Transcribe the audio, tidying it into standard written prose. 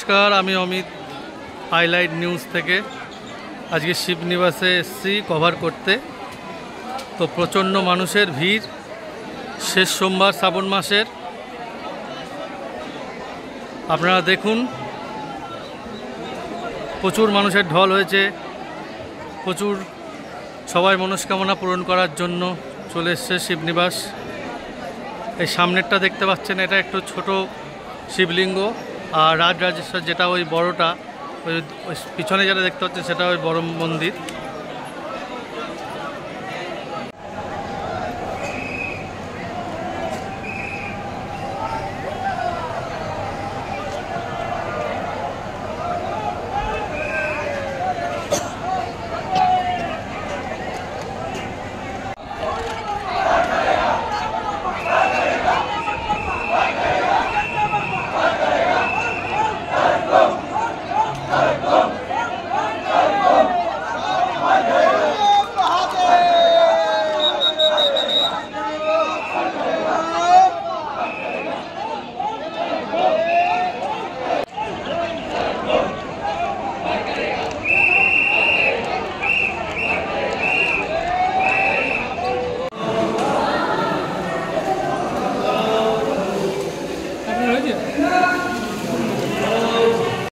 নমস্কার, আমি Amit highlight news থেকে। আজকে শিবনিবাসে এসেছি কভার করতে। তো প্রচণ্ড মানুষের ভিড়, শেষ সোমবার শ্রাবণ মাসের। আপনারা দেখুন, প্রচুর মানুষের ঢল হয়েছে। প্রচুর সবাই মনস্কামনা পূরণ করার জন্য চলে এসছে শিবনিবাস। এই সামনেরটা দেখতে পাচ্ছেন, এটা একটু ছোট শিবলিঙ্গ। আর রাজরাজেশ্বর যেটা ওই বড়টা, ওই পিছনে যেটা দেখতে পাচ্ছেন সেটা ওই বড় মন্দির।